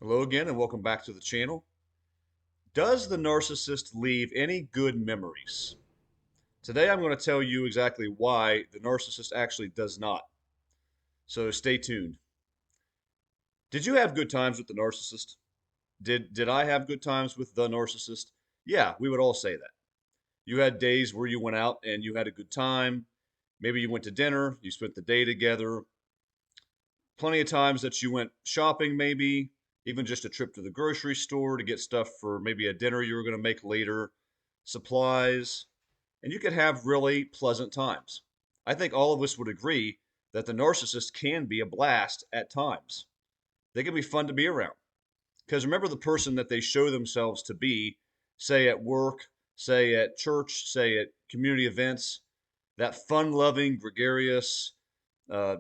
Hello again and welcome back to the channel. Does the narcissist leave any good memories? Today I'm going to tell you exactly why the narcissist actually does not. So stay tuned. Did you have good times with the narcissist? Did I have good times with the narcissist? Yeah, we would all say that. You had days where you went out and you had a good time. Maybe you went to dinner, you spent the day together. Plenty of times that you went shopping, maybe even just a trip to the grocery store to get stuff for maybe a dinner you were going to make later, supplies, and you could have really pleasant times. I think all of us would agree that the narcissist can be a blast at times. They can be fun to be around. Because remember the person that they show themselves to be, say at work, say at church, say at community events, that fun loving, gregarious,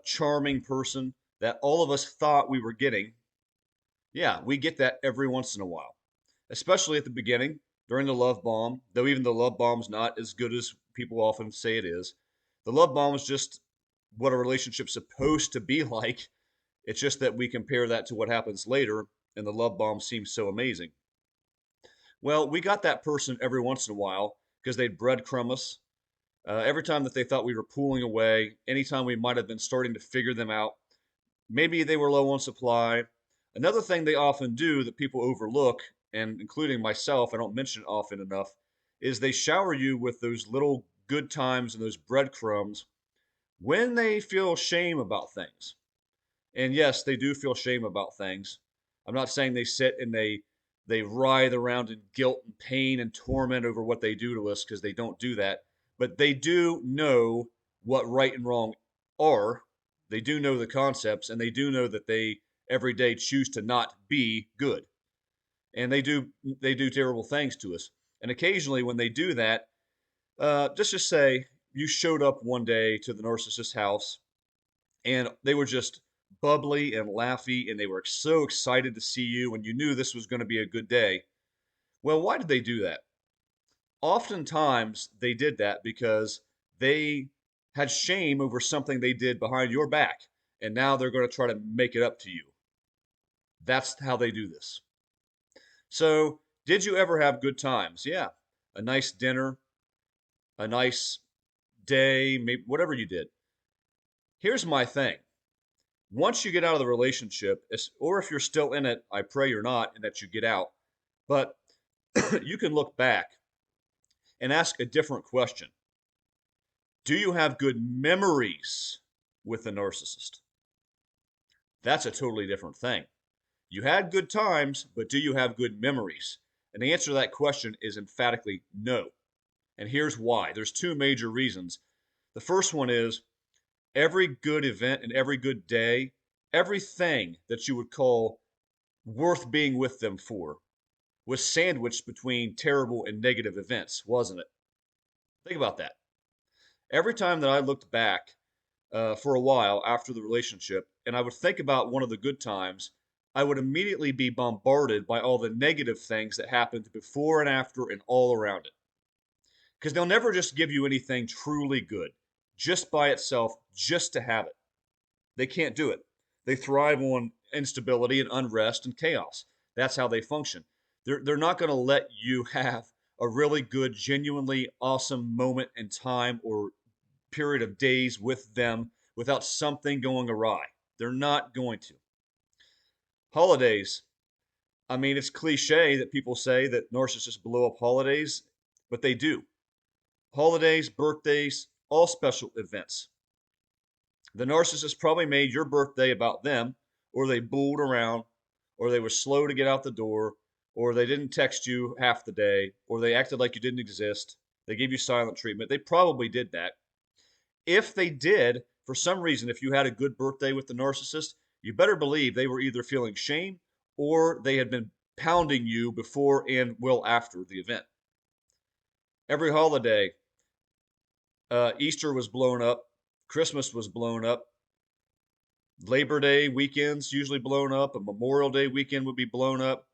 charming person that all of us thought we were getting. Yeah, we get that every once in a while, especially at the beginning during the love bomb, though even the love bomb's not as good as people often say it is. The love bomb is just what a relationship's supposed to be like. It's just that we compare that to what happens later, and the love bomb seems so amazing. Well, we got that person every once in a while because they'd breadcrumb us. Every time that they thought we were pulling away, anytime we might have been starting to figure them out, maybe they were low on supply. Another thing they often do that people overlook, and including myself, I don't mention it often enough, is they shower you with those little good times and those breadcrumbs when they feel shame about things. And yes, they do feel shame about things. I'm not saying they sit and they writhe around in guilt and pain and torment over what they do to us because they don't do that. But they do know what right and wrong are. They do know the concepts and they do know that they every day choose to not be good. And they do terrible things to us. And occasionally when they do that, just say you showed up one day to the narcissist's house and they were just bubbly and laughy and they were so excited to see you and you knew this was going to be a good day. Well, why did they do that? Oftentimes they did that because they had shame over something they did behind your back and now they're going to try to make it up to you. That's how they do this. So, did you ever have good times? Yeah. A nice dinner, a nice day, maybe whatever you did. Here's my thing. Once you get out of the relationship, or if you're still in it, I pray you're not and that you get out, but you can look back and ask a different question. Do you have good memories with the narcissist? That's a totally different thing. You had good times, but do you have good memories? And the answer to that question is emphatically no. And here's why. There's two major reasons. The first one is every good event and every good day, everything that you would call worth being with them for was sandwiched between terrible and negative events, wasn't it? Think about that. Every time that I looked back for a while after the relationship and I would think about one of the good times, I would immediately be bombarded by all the negative things that happened before and after and all around it. Because they'll never just give you anything truly good just by itself, just to have it. They can't do it. They thrive on instability and unrest and chaos. That's how they function. They're not going to let you have a really good, genuinely awesome moment in time or period of days with them without something going awry. They're not going to. Holidays. I mean, it's cliche that people say that narcissists blow up holidays, but they do. Holidays, birthdays, all special events. The narcissist probably made your birthday about them, or they bulled around, or they were slow to get out the door, or they didn't text you half the day, or they acted like you didn't exist. They gave you silent treatment. They probably did that. If they did, for some reason, if you had a good birthday with the narcissist, you better believe they were either feeling shame or they had been pounding you before and well after the event. Every holiday, Easter was blown up, Christmas was blown up, Labor Day weekends usually blown up, a Memorial Day weekend would be blown up,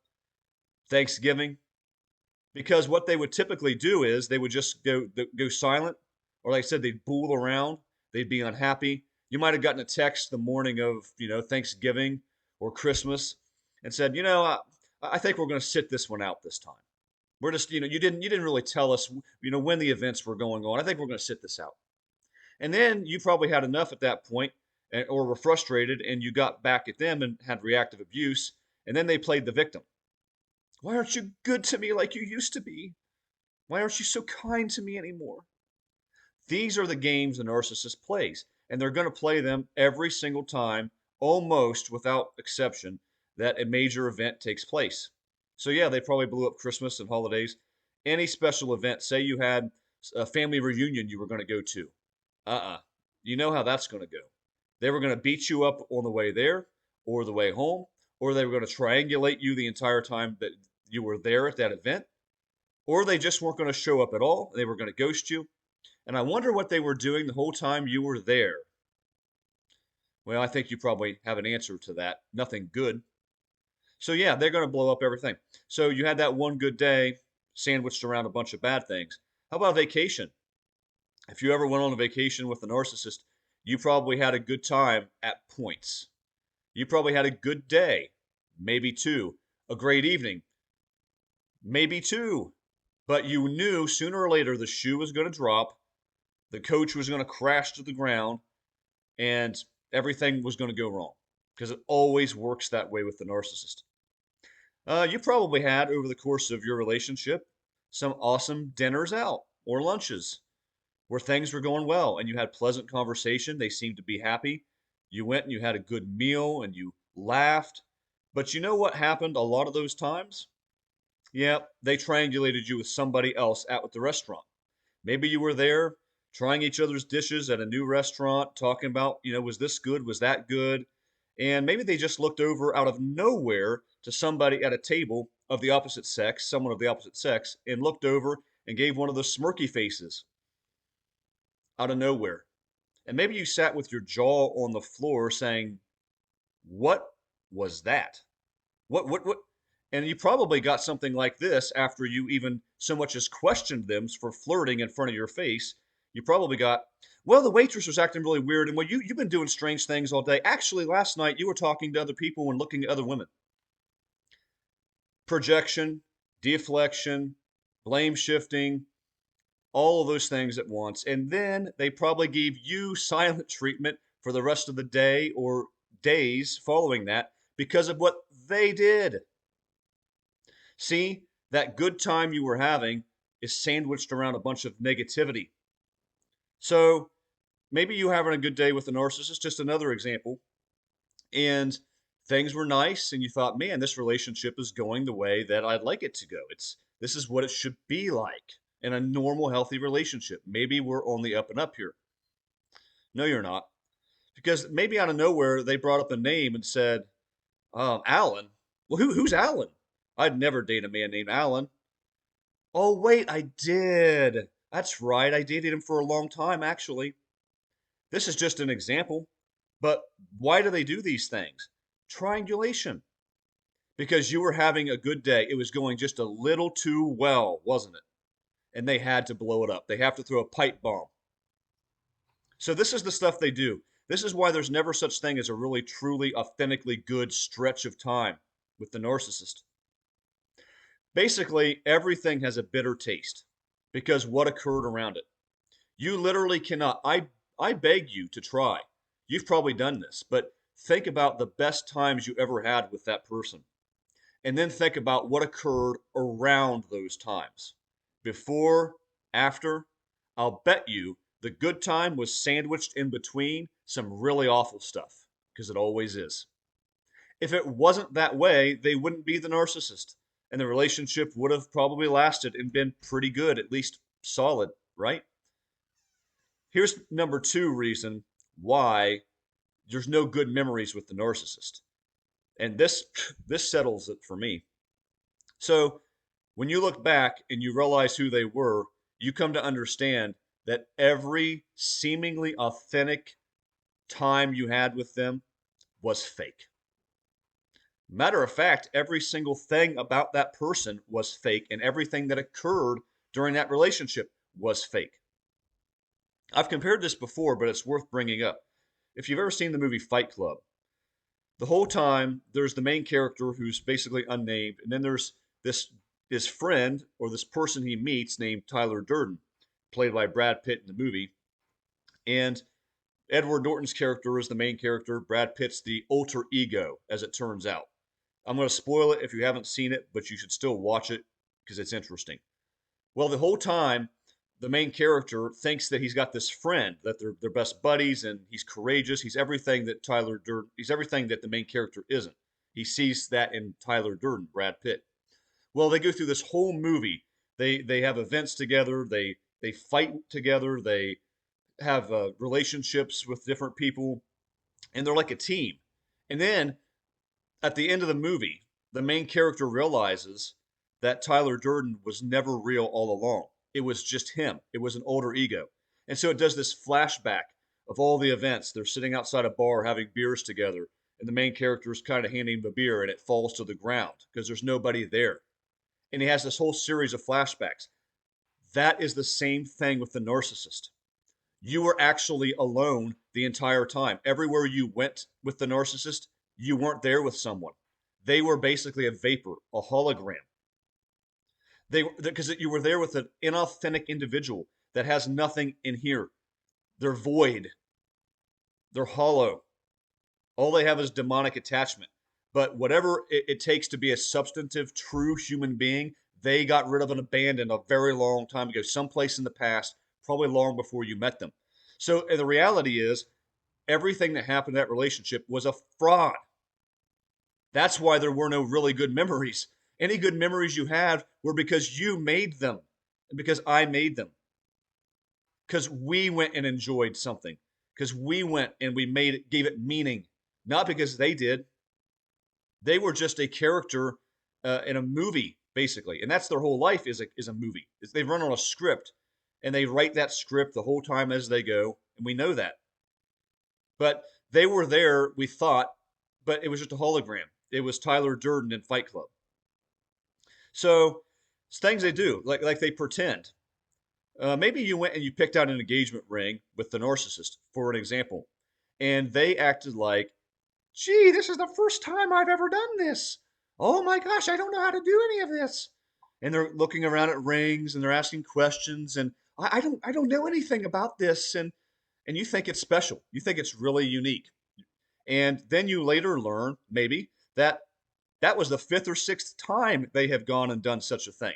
Thanksgiving, because what they would typically do is they would just go silent, or like I said, they'd fool around, they'd be unhappy. You might have gotten a text the morning of Thanksgiving or Christmas, and said, I think we're going to sit this one out this time. We're just, you didn't really tell us, when the events were going on. I think we're going to sit this out. And then you probably had enough at that point, or were frustrated, and you got back at them and had reactive abuse, and then they played the victim. Why aren't you good to me like you used to be? Why aren't you so kind to me anymore? These are the games the narcissist plays, and they're going to play them every single time, almost without exception, that a major event takes place. So, yeah, they probably blew up Christmas and holidays. Any special event, say you had a family reunion you were going to go to. You know how that's going to go. They were going to beat you up on the way there or the way home, or they were going to triangulate you the entire time that you were there at that event, or they just weren't going to show up at all. They were going to ghost you. And I wonder what they were doing the whole time you were there. Well, I think you probably have an answer to that. Nothing good. So, yeah, they're going to blow up everything. So, you had that one good day sandwiched around a bunch of bad things. How about vacation? If you ever went on a vacation with a narcissist, you probably had a good time at points. You probably had a good day, maybe two. A great evening, maybe two. But you knew sooner or later the shoe was going to drop, the coach was going to crash to the ground, and everything was going to go wrong. Because it always works that way with the narcissist. You probably had, over the course of your relationship, some awesome dinners out or lunches where things were going well and you had pleasant conversation. They seemed to be happy. You went and you had a good meal and you laughed. But you know what happened a lot of those times? Yeah, they triangulated you with somebody else out at the restaurant. Maybe you were there trying each other's dishes at a new restaurant, talking about, was this good? Was that good? And maybe they just looked over out of nowhere to somebody at a table of the opposite sex, someone of the opposite sex, and looked over and gave one of those smirky faces out of nowhere. And maybe you sat with your jaw on the floor saying, "What was that? What?" And you probably got something like this after you even so much as questioned them for flirting in front of your face. You probably got, "Well, the waitress was acting really weird, and well, you've been doing strange things all day. Actually, last night you were talking to other people and looking at other women." Projection, deflection, blame shifting, all of those things at once. And then they probably gave you silent treatment for the rest of the day or days following that because of what they did. See, that good time you were having is sandwiched around a bunch of negativity. So maybe you having a good day with a narcissist, just another example, and things were nice and you thought, man, this relationship is going the way that I'd like it to go. This is what it should be like in a normal, healthy relationship. Maybe we're on the up and up here. No, you're not. Because maybe out of nowhere they brought up a name and said, Alan. Well, who's Alan? I'd never date a man named Alan. Oh, wait, I did. That's right. I dated him for a long time, actually. This is just an example. But why do they do these things? Triangulation. Because you were having a good day. It was going just a little too well, wasn't it? And they had to blow it up. They have to throw a pipe bomb. So this is the stuff they do. This is why there's never such thing as a really, truly, authentically good stretch of time with the narcissist. Basically, everything has a bitter taste because what occurred around it. You literally cannot. I beg you to try. You've probably done this, but think about the best times you ever had with that person. And then think about what occurred around those times. Before, after, I'll bet you the good time was sandwiched in between some really awful stuff, because it always is. If it wasn't that way, they wouldn't be the narcissist, and the relationship would have probably lasted and been pretty good, at least solid, right? Here's number two reason why there's no good memories with the narcissist. And this settles it for me. So when you look back and you realize who they were, you come to understand that every seemingly authentic time you had with them was fake. Matter of fact, every single thing about that person was fake, and everything that occurred during that relationship was fake. I've compared this before, but it's worth bringing up. If you've ever seen the movie Fight Club, The whole time there's the main character who's basically unnamed, and then there's this his friend or this person he meets named Tyler Durden, played by Brad Pitt in the movie. And Edward Norton's character is the main character. Brad Pitt's the alter ego, as it turns out. I'm going to spoil it if you haven't seen it, but you should still watch it because it's interesting. Well, the whole time, the main character thinks that he's got this friend, that they're best buddies, and he's courageous. He's everything that Tyler Durden. He's everything that the main character isn't. He sees that in Tyler Durden, Brad Pitt. Well, they go through this whole movie. They have events together. They fight together. They have relationships with different people, and they're like a team. And then at the end of the movie, the main character realizes that Tyler Durden was never real all along. It was just him. It was an alter ego. And so it does this flashback of all the events. They're sitting outside a bar having beers together, and the main character is kind of handing him a beer, and it falls to the ground because there's nobody there. And he has this whole series of flashbacks. That is the same thing with the narcissist. You were actually alone the entire time. Everywhere you went with the narcissist, you weren't there with someone. They were basically a vapor, a hologram. Because you were there with an inauthentic individual that has nothing in here. They're void. They're hollow. All they have is demonic attachment. But whatever it takes to be a substantive, true human being, they got rid of and abandoned a very long time ago, someplace in the past, probably long before you met them. So the reality is, everything that happened in that relationship was a fraud. That's why there were no really good memories. Any good memories you had were because you made them, and because I made them. Because we went and enjoyed something. Because we went and we gave it meaning. Not because they did. They were just a character in a movie, basically. And that's their whole life is a movie. They run on a script, and they write that script the whole time as they go, and we know that. But they were there, we thought, but it was just a hologram. It was Tyler Durden in Fight Club. So it's things they do, like they pretend. Maybe you went and you picked out an engagement ring with the narcissist, for an example, and they acted like, gee, this is the first time I've ever done this. Oh my gosh, I don't know how to do any of this. And they're looking around at rings and they're asking questions, and I don't know anything about this, and you think it's special. You think it's really unique. And then you later learn, maybe, that that was the fifth or sixth time they have gone and done such a thing.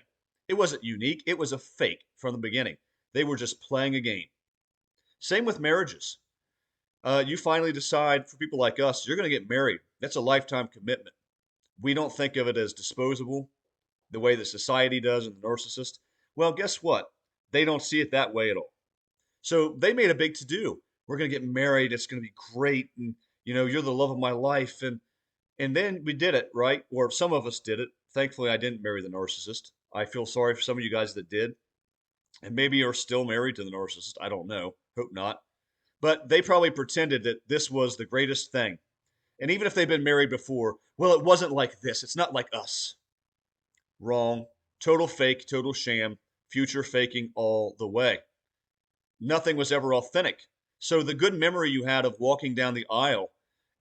It wasn't unique, it was a fake from the beginning. They were just playing a game. Same with marriages. You finally decide, for people like us, you're going to get married. That's a lifetime commitment. We don't think of it as disposable the way that society does and the narcissist. Well, guess what? They don't see it that way at all. So they made a big to do. We're going to get married. It's going to be great. And, you're the love of my life. And then we did it, right? Or some of us did it. Thankfully, I didn't marry the narcissist. I feel sorry for some of you guys that did. And maybe are still married to the narcissist. I don't know. Hope not. But they probably pretended that this was the greatest thing. And even if they've been married before, well, it wasn't like this. It's not like us. Wrong. Total fake, total sham, future faking all the way. Nothing was ever authentic. So the good memory you had of walking down the aisle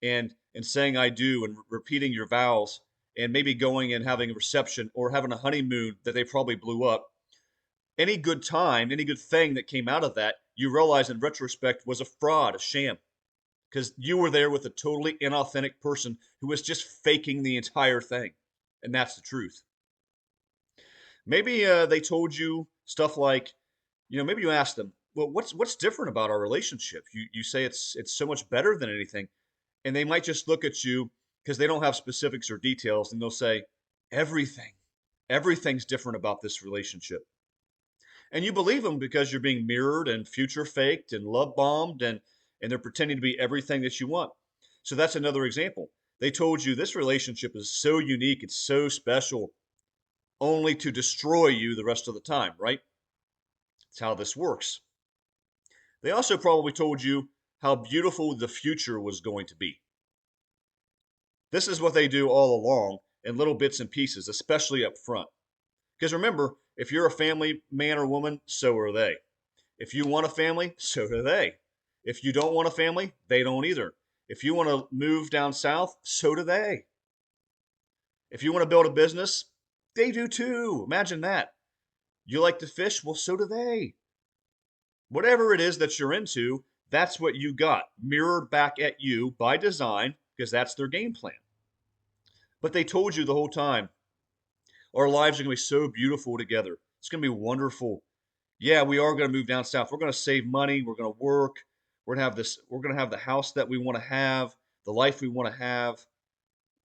and saying I do and repeating your vows and maybe going and having a reception or having a honeymoon that they probably blew up, any good time, any good thing that came out of that, you realize in retrospect was a fraud, a sham, because you were there with a totally inauthentic person who was just faking the entire thing. And that's the truth. Maybe they told you stuff like, maybe you asked them, well, what's different about our relationship? You say it's so much better than anything, and they might just look at you because they don't have specifics or details, and they'll say, everything, everything's different about this relationship. And you believe them because you're being mirrored and future faked and love bombed, and they're pretending to be everything that you want. So that's another example. They told you this relationship is so unique, it's so special, only to destroy you the rest of the time, right? That's how this works. They also probably told you how beautiful the future was going to be. This is what they do all along in little bits and pieces, especially up front. Because remember, if you're a family man or woman, so are they. If you want a family, so do they. If you don't want a family, they don't either. If you want to move down south, so do they. If you want to build a business, they do too. Imagine that. You like to fish? Well, so do they. Whatever it is that you're into, that's what you got mirrored back at you by design because that's their game plan. But they told you the whole time our lives are going to be so beautiful together. It's going to be wonderful. Yeah, we are going to move down south. We're going to save money. We're going to work. We're going to have this. We're going to have the house that we want to have, the life we want to have.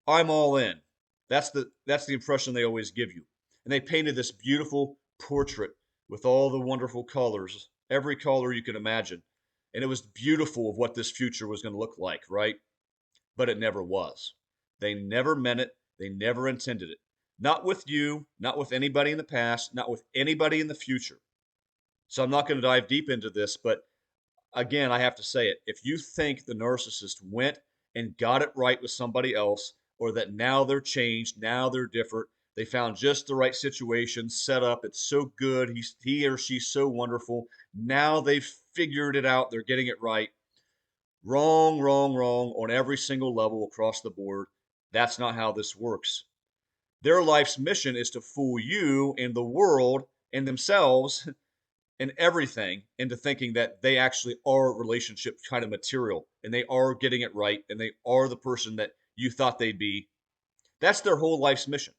I'm all in. That's the impression they always give you. And they painted this beautiful portrait with all the wonderful colors, every color you can imagine. And it was beautiful of what this future was going to look like, right? But it never was. They never meant it. They never intended it. Not with you, not with anybody in the past, not with anybody in the future. So I'm not going to dive deep into this, but again, I have to say it. If you think the narcissist went and got it right with somebody else, or that now they're changed, now they're different, they found just the right situation set up, it's so good, he or she's so wonderful, now they've figured it out, they're getting it right. Wrong, wrong, wrong on every single level across the board. That's not how this works. Their life's mission is to fool you and the world and themselves and everything into thinking that they actually are relationship kind of material and they are getting it right and they are the person that you thought they'd be. That's their whole life's mission.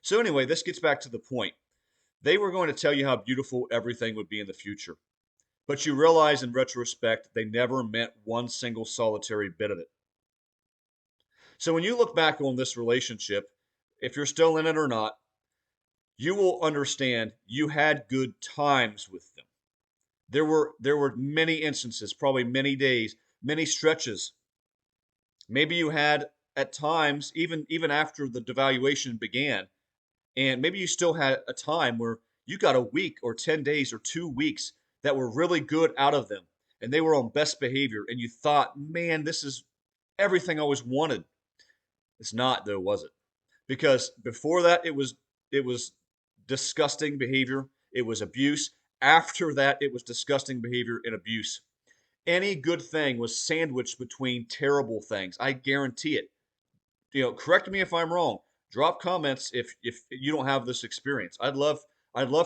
So, anyway, this gets back to the point. They were going to tell you how beautiful everything would be in the future. But you realize in retrospect, they never meant one single solitary bit of it. So, when you look back on this relationship, if you're still in it or not, you will understand you had good times with them. There were many instances, probably many days, many stretches. Maybe you had at times, even after the devaluation began, and maybe you still had a time where you got a week or 10 days or 2 weeks that were really good out of them, and they were on best behavior, and you thought, man, this is everything I always wanted. It's not though, was it? Because before that it was disgusting behavior, it was abuse. After that, it was disgusting behavior and abuse. Any good thing was sandwiched between terrible things. I guarantee it. Correct me if I'm wrong. Drop comments if you don't have this experience. I'd love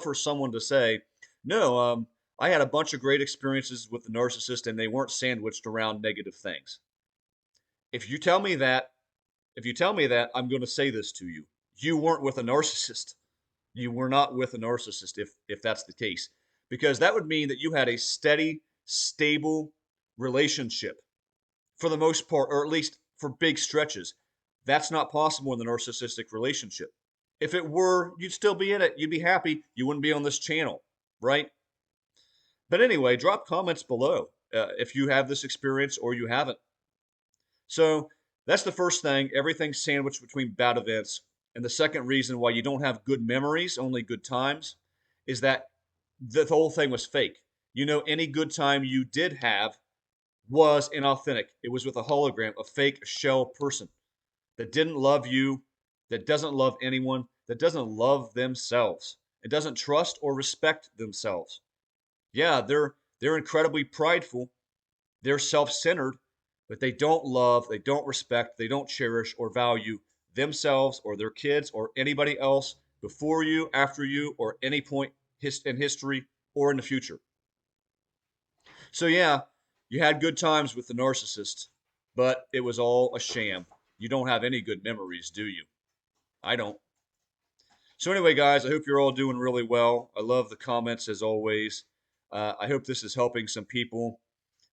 for someone to say, no, I had a bunch of great experiences with the narcissist and they weren't sandwiched around negative things. If you tell me that, if you tell me that, I'm going to say this to you. You weren't with a narcissist. You were not with a narcissist if that's the case. Because that would mean that you had a steady, stable relationship for the most part, or at least for big stretches. That's not possible in the narcissistic relationship. If it were, you'd still be in it. You'd be happy. You wouldn't be on this channel, right? But anyway, drop comments below if you have this experience or you haven't. So that's the first thing. Everything's sandwiched between bad events. And the second reason why you don't have good memories, only good times, is that the whole thing was fake. Any good time you did have was inauthentic. It was with a hologram, a fake shell person that didn't love you, that doesn't love anyone, that doesn't love themselves, it doesn't trust or respect themselves. Yeah, they're incredibly prideful, they're self-centered, but they don't love, they don't respect, they don't cherish or value themselves or their kids or anybody else before you, after you, or any point in history or in the future. So yeah, you had good times with the narcissist, but it was all a sham. You don't have any good memories, do you? I don't. So anyway, guys, I hope you're all doing really well. I love the comments as always. I hope this is helping some people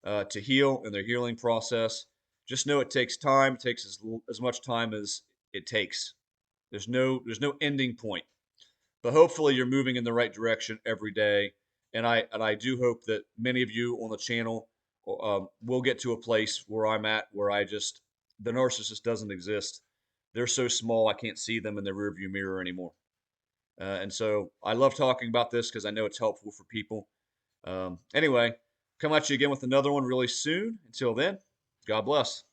to heal in their healing process. Just know it takes time. It takes as much time as it takes. There's no ending point. But hopefully you're moving in the right direction every day. And I do hope that many of you on the channel will get to a place where I'm at, where the narcissist doesn't exist. They're so small I can't see them in the rearview mirror anymore. And so I love talking about this because I know it's helpful for people. Anyway, come at you again with another one really soon. Until then, God bless.